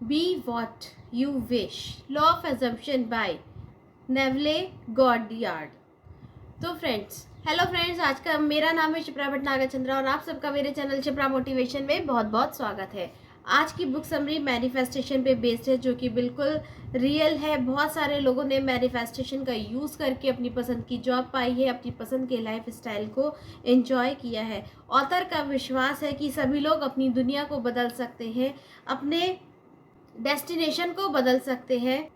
Be what you wish. Law of assumption by नेवले गॉडयार्ड। तो hello friends, आज का मेरा नाम है शिप्रा भटनागर चंद्रा और आप सबका मेरे चैनल शिप्रा मोटिवेशन में बहुत बहुत स्वागत है। आज की बुक समरी मैनिफेस्टेशन पे बेस्ड है, जो कि बिल्कुल रियल है। बहुत सारे लोगों ने मैनिफेस्टेशन का यूज़ करके अपनी पसंद की जॉब पाई है, अपनी पसंद के लाइफ स्टाइल को एंजॉय किया है। ऑथर का विश्वास है कि सभी लोग अपनी दुनिया को बदल सकते हैं, अपने डेस्टिनेशन को बदल सकते हैं।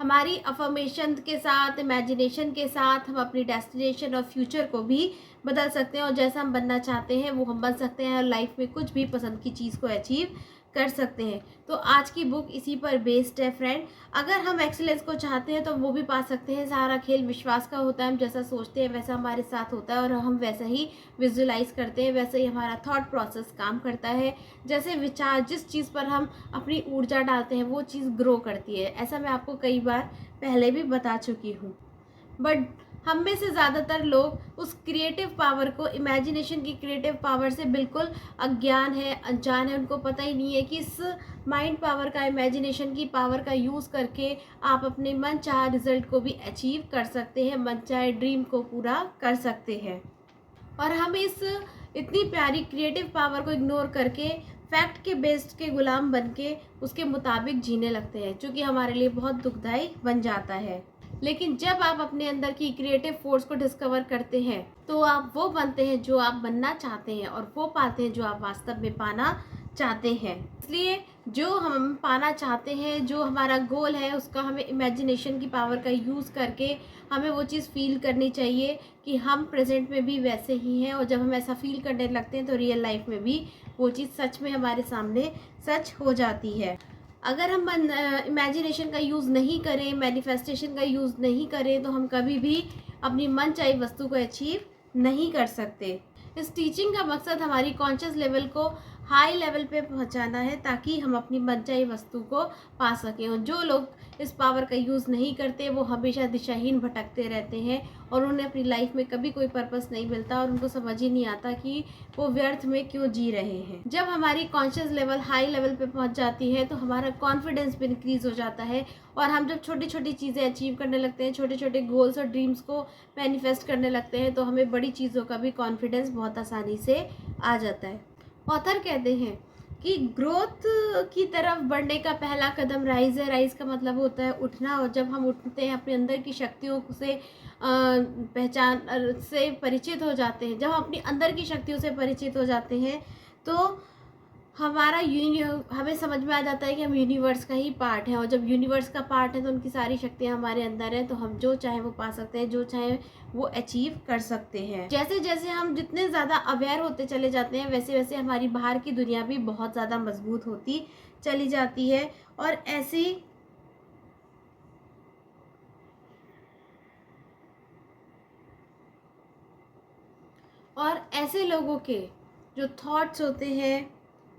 हमारी अफर्मेशन के साथ, इमेजिनेशन के साथ हम अपनी डेस्टिनेशन और फ्यूचर को भी बदल सकते हैं और जैसा हम बनना चाहते हैं वो हम बन सकते हैं और लाइफ में कुछ भी पसंद की चीज़ को अचीव कर सकते हैं। तो आज की बुक इसी पर बेस्ड है फ्रेंड। अगर हम एक्सीलेंस को चाहते हैं तो वो भी पा सकते हैं। सारा खेल विश्वास का होता है। हम जैसा सोचते हैं वैसा हमारे साथ होता है और हम वैसा ही विजुलाइज करते हैं, वैसे ही हमारा थॉट प्रोसेस काम करता है। जैसे विचार, जिस चीज़ पर हम अपनी ऊर्जा डालते हैं वो चीज़ ग्रो करती है। ऐसा मैं आपको कई बार पहले भी बता चुकी हूँ। बट हम में से ज़्यादातर लोग उस क्रिएटिव पावर को, इमेजिनेशन की क्रिएटिव पावर से बिल्कुल अज्ञान है, अनजान है। उनको पता ही नहीं है कि इस माइंड पावर का, इमेजिनेशन की पावर का यूज़ करके आप अपने मन चाहे रिजल्ट को भी अचीव कर सकते हैं, मन चाहे ड्रीम को पूरा कर सकते हैं। और हम इस इतनी प्यारी क्रिएटिव पावर को इग्नोर करके फैक्ट के बेस्ड के गुलाम बन के उसके मुताबिक जीने लगते हैं, जो कि हमारे लिए बहुत दुखदाई बन जाता है। लेकिन जब आप अपने अंदर की क्रिएटिव फोर्स को डिस्कवर करते हैं तो आप वो बनते हैं जो आप बनना चाहते हैं और वो पाते हैं जो आप वास्तव में पाना चाहते हैं। इसलिए जो हम पाना चाहते हैं, जो हमारा गोल है, उसका हमें इमेजिनेशन की पावर का यूज़ करके हमें वो चीज़ फील करनी चाहिए कि हम प्रेजेंट में भी वैसे ही हैं। और जब हम ऐसा फील करने लगते हैं तो रियल लाइफ में भी वो चीज़ सच में हमारे सामने सच हो जाती है। अगर हम इमेजिनेशन का यूज़ नहीं करें, मैनिफेस्टेशन का यूज़ नहीं करें तो हम कभी भी अपनी मनचाही वस्तु को अचीव नहीं कर सकते। इस टीचिंग का मकसद हमारी कॉन्शियस लेवल को हाई लेवल पे पहुंचाना है ताकि हम अपनी मनचाही वस्तु को पा सकें। और जो लोग इस पावर का यूज़ नहीं करते वो हमेशा दिशाहीन भटकते रहते हैं और उन्हें अपनी लाइफ में कभी कोई पर्पस नहीं मिलता और उनको समझ ही नहीं आता कि वो व्यर्थ में क्यों जी रहे हैं। जब हमारी कॉन्शियस लेवल हाई लेवल पे पहुंच जाती है तो हमारा कॉन्फिडेंस भी इंक्रीज़ हो जाता है और हम जब छोटी छोटी चीज़ें अचीव करने लगते हैं, छोटे छोटे गोल्स और ड्रीम्स को मैनिफेस्ट करने लगते हैं, तो हमें बड़ी चीज़ों का भी कॉन्फिडेंस बहुत आसानी से आ जाता है। ऑथर कहते हैं कि ग्रोथ की तरफ बढ़ने का पहला कदम राइज है। राइज का मतलब होता है उठना। और जब हम उठते हैं, अपने अंदर की शक्तियों से पहचान से परिचित हो जाते हैं, जब हम अपनी अंदर की शक्तियों से परिचित हो जाते हैं तो हमें समझ में आ जाता है कि हम यूनिवर्स का ही पार्ट है। और जब यूनिवर्स का पार्ट है तो उनकी सारी शक्तियाँ हमारे अंदर हैं, तो हम जो चाहे वो पा सकते हैं, जो चाहे वो अचीव कर सकते हैं। जैसे जैसे हम जितने ज़्यादा अवेयर होते चले जाते हैं वैसे वैसे हमारी बाहर की दुनिया भी बहुत ज़्यादा मजबूत होती चली जाती है। और ऐसे लोगों के जो थॉट्स होते हैं,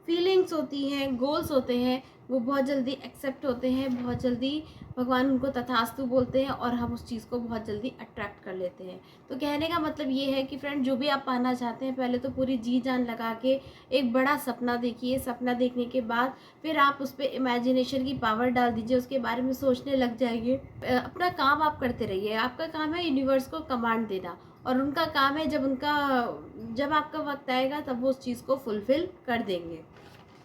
फीलिंग्स होती हैं, गोल्स होते हैं, वो बहुत जल्दी एक्सेप्ट होते हैं, बहुत जल्दी भगवान उनको तथास्तु बोलते हैं और हम उस चीज़ को बहुत जल्दी अट्रैक्ट कर लेते हैं। तो कहने का मतलब ये है कि फ्रेंड, जो भी आप पाना चाहते हैं पहले तो पूरी जी जान लगा के एक बड़ा सपना देखिए। सपना देखने के बाद फिर आप उस पर इमेजिनेशन की पावर डाल दीजिए, उसके बारे में सोचने लग जाइए। अपना काम आप करते रहिए। आपका काम है यूनिवर्स को कमांड देना और उनका काम है जब आपका वक्त आएगा तब वो उस चीज़ को फुलफिल कर देंगे।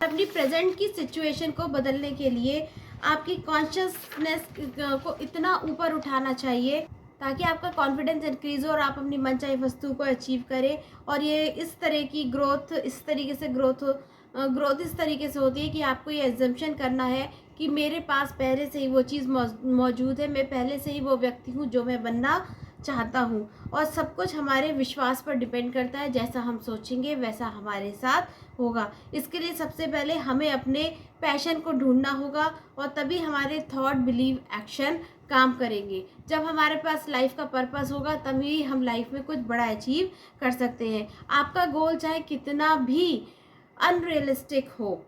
अपनी प्रेजेंट की सिचुएशन को बदलने के लिए आपकी कॉन्शियसनेस को इतना ऊपर उठाना चाहिए ताकि आपका कॉन्फिडेंस इंक्रीज हो और आप अपनी मनचाही वस्तु को अचीव करें। और ये इस तरह की ग्रोथ इस तरीके से होती है कि आपको ये एजम्पशन करना है कि मेरे पास पहले से ही वो चीज़ मौजूद है, मैं पहले से ही वो व्यक्ति हूँ जो मैं बनना चाहता हूँ। और सब कुछ हमारे विश्वास पर डिपेंड करता है। जैसा हम सोचेंगे वैसा हमारे साथ होगा। इसके लिए सबसे पहले हमें अपने पैशन को ढूंढना होगा और तभी हमारे थॉट, बिलीव, एक्शन काम करेंगे। जब हमारे पास लाइफ का पर्पस होगा तभी हम लाइफ में कुछ बड़ा अचीव कर सकते हैं। आपका गोल चाहे कितना भी अनरियलिस्टिक हो,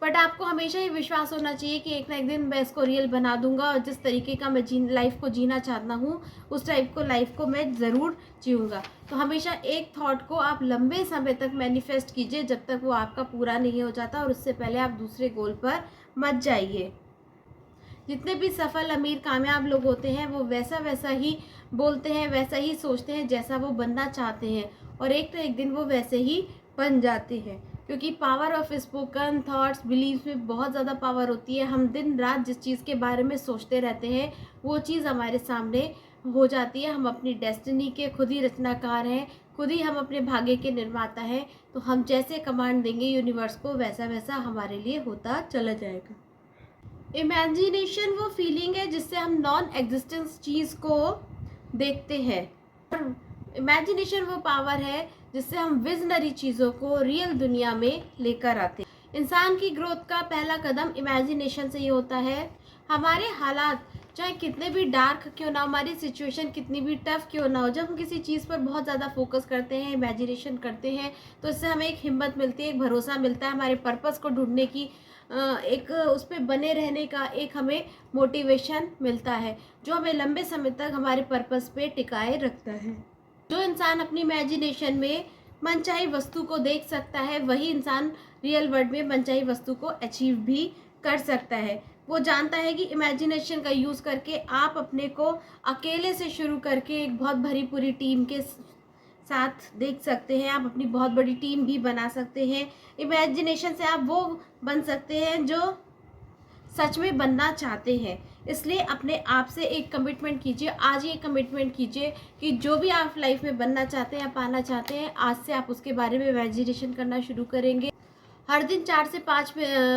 बट आपको हमेशा ये विश्वास होना चाहिए कि एक ना एक दिन मैं इसको रियल बना दूंगा और जिस तरीके का मैं लाइफ को जीना चाहता हूँ उस टाइप को लाइफ को मैं ज़रूर जीऊँगा। तो हमेशा एक थॉट को आप लंबे समय तक मैनिफेस्ट कीजिए जब तक वो आपका पूरा नहीं हो जाता और उससे पहले आप दूसरे गोल पर मत जाइए। जितने भी सफल अमीर कामयाब लोग होते हैं वो वैसा वैसा ही बोलते हैं, वैसा ही सोचते हैं जैसा वो बनना चाहते हैं, और एक तो एक दिन वो वैसे ही बन जाते हैं। क्योंकि power of spoken thoughts beliefs में बहुत ज़्यादा पावर होती है। हम दिन रात जिस चीज़ के बारे में सोचते रहते हैं वो चीज़ हमारे सामने हो जाती है। हम अपनी डेस्टिनी के खुद ही रचनाकार हैं, खुद ही हम अपने भाग्य के निर्माता हैं। तो हम जैसे कमांड देंगे यूनिवर्स को वैसा वैसा हमारे लिए होता चला जाएगा। इमेजिनेशन वो फीलिंग है जिससे हम नॉन एग्जिस्टेंस चीज़ को देखते हैं, और इमेजिनेशन वो पावर है जिससे हम विजनरी चीज़ों को रियल दुनिया में लेकर आते हैं। इंसान की ग्रोथ का पहला कदम इमेजिनेशन से ही होता है। हमारे हालात चाहे कितने भी डार्क क्यों ना, हमारी सिचुएशन कितनी भी टफ क्यों ना हो, जब हम किसी चीज़ पर बहुत ज़्यादा फोकस करते हैं, इमेजिनेशन करते हैं, तो इससे हमें एक हिम्मत मिलती है, एक भरोसा मिलता है, हमारे पर्पस को ढूंढने की एक उस पर बने रहने का एक हमें मोटिवेशन मिलता है, जो हमें लंबे समय तक हमारे पर्पस पे टिकाए रखता है। जो इंसान अपनी इमेजिनेशन में मनचाही वस्तु को देख सकता है वही इंसान रियल वर्ल्ड में मनचाही वस्तु को अचीव भी कर सकता है। वो जानता है कि इमेजिनेशन का यूज़ करके आप अपने को अकेले से शुरू करके एक बहुत भरी पूरी टीम के साथ देख सकते हैं, आप अपनी बहुत बड़ी टीम भी बना सकते हैं। इमेजिनेशन से आप वो बन सकते हैं जो सच में बनना चाहते हैं। इसलिए अपने आप से एक कमिटमेंट कीजिए, आज ये कमिटमेंट कीजिए कि जो भी आप लाइफ में बनना चाहते हैं, पाना चाहते हैं, आज से आप उसके बारे में इमेजिनेशन करना शुरू करेंगे। हर दिन 4 से 5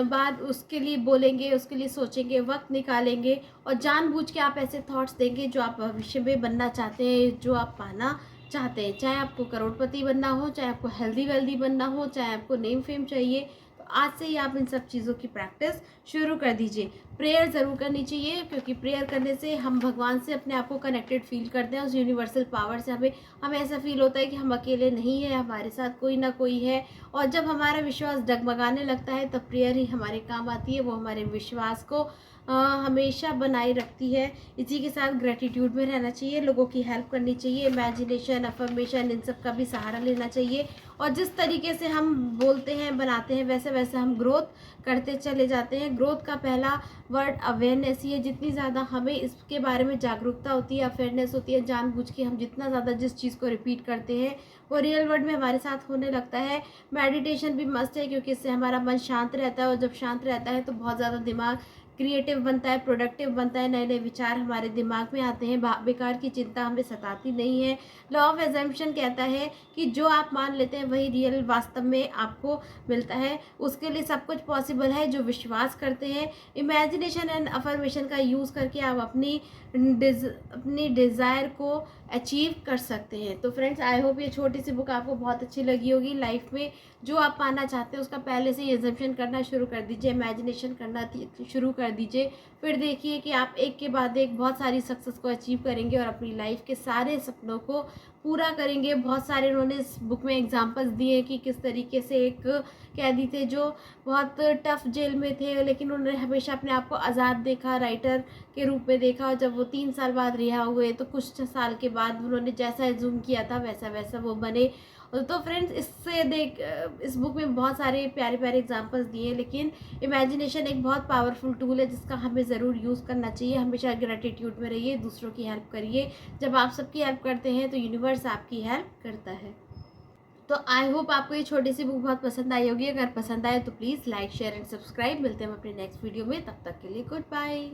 बार उसके लिए बोलेंगे, उसके लिए सोचेंगे, वक्त निकालेंगे, और जानबूझ के आप ऐसे थॉट्स देंगे जो आप भविष्य में बनना चाहते हैं, जो आप पाना चाहते हैं। चाहे आपको करोड़पति बनना हो, चाहे आपको हेल्दी वेल्दी बनना हो, चाहे आपको नेम फेम चाहिए, तो आज से ही आप इन सब चीज़ों की प्रैक्टिस शुरू कर दीजिए। प्रेयर ज़रूर करनी चाहिए, क्योंकि प्रेयर करने से हम भगवान से अपने आप को कनेक्टेड फील करते हैं, उस यूनिवर्सल पावर से हमें ऐसा फील होता है कि हम अकेले नहीं हैं, हमारे साथ कोई ना कोई है। और जब हमारा विश्वास डगमगाने लगता है तब प्रेयर ही हमारे काम आती है, वो हमारे विश्वास को हमेशा बनाए रखती है। इसी के साथ ग्रेटिट्यूड में रहना चाहिए, लोगों की हेल्प करनी चाहिए, इमेजिनेशन, अफर्मेशन, इन सब का भी सहारा लेना चाहिए। और जिस तरीके से हम बोलते हैं, बनाते हैं, वैसे वैसे हम ग्रोथ करते चले जाते हैं। ग्रोथ का पहला वर्ड अवेयरनेस ही है। जितनी ज़्यादा हमें इसके बारे में जागरूकता होती है, अवेयरनेस होती है, जानबूझ के हम जितना ज़्यादा जिस चीज़ को रिपीट करते हैं वो रियल वर्ल्ड में हमारे साथ होने लगता है। मेडिटेशन भी मस्त है, क्योंकि इससे हमारा मन शांत रहता है, और जब शांत रहता है तो बहुत ज़्यादा दिमाग क्रिएटिव बनता है, प्रोडक्टिव बनता है, नए नए विचार हमारे दिमाग में आते हैं, बेकार की चिंता हमें सताती नहीं है। लॉ ऑफ एजम्पशन कहता है कि जो आप मान लेते हैं वही रियल वास्तव में आपको मिलता है। उसके लिए सब कुछ पॉसिबल है जो विश्वास करते हैं। इमेजिनेशन एंड अफर्मेशन का यूज़ करके आप अपनी डिज़ायर को अचीव कर सकते हैं। तो फ्रेंड्स, आई होप ये छोटी सी बुक आपको बहुत अच्छी लगी होगी। लाइफ में जो आप पाना चाहते हैं उसका पहले से ही एजम्पशन करना शुरू कर दीजिए, इमेजिनेशन करना शुरू कर दीजिए। फिर देखिए कि आप एक के बाद एक बहुत सारी सक्सेस को अचीव करेंगे और अपनी लाइफ के सारे सपनों को पूरा करेंगे। बहुत सारे उन्होंने इस बुक में एग्जांपल्स दिए कि किस तरीके से एक कैदी थे जो बहुत टफ जेल में थे, लेकिन उन्होंने हमेशा अपने आप को आज़ाद देखा, राइटर के रूप में देखा। और जब वो 3 साल बाद रिहा हुए तो कुछ साल के बाद उन्होंने जैसा एज्यूम किया था वैसा वैसा वो बने। तो फ्रेंड्स, इस बुक में बहुत सारे प्यारे प्यारे एग्जांपल्स दिए, लेकिन इमेजिनेशन एक बहुत पावरफुल टूल है जिसका हमें ज़रूर यूज़ करना चाहिए। हमेशा ग्रेटिट्यूड में रहिए, दूसरों की हेल्प करिए। जब आप सबकी हेल्प करते हैं तो यूनिवर्स आपकी हेल्प करता है। तो आई होप आपको ये छोटी सी बुक बहुत पसंद आई होगी। अगर पसंद आए तो please like, share and subscribe. मिलते हैं हम अपने नेक्स्ट वीडियो में, तब तक के लिए गुड बाय।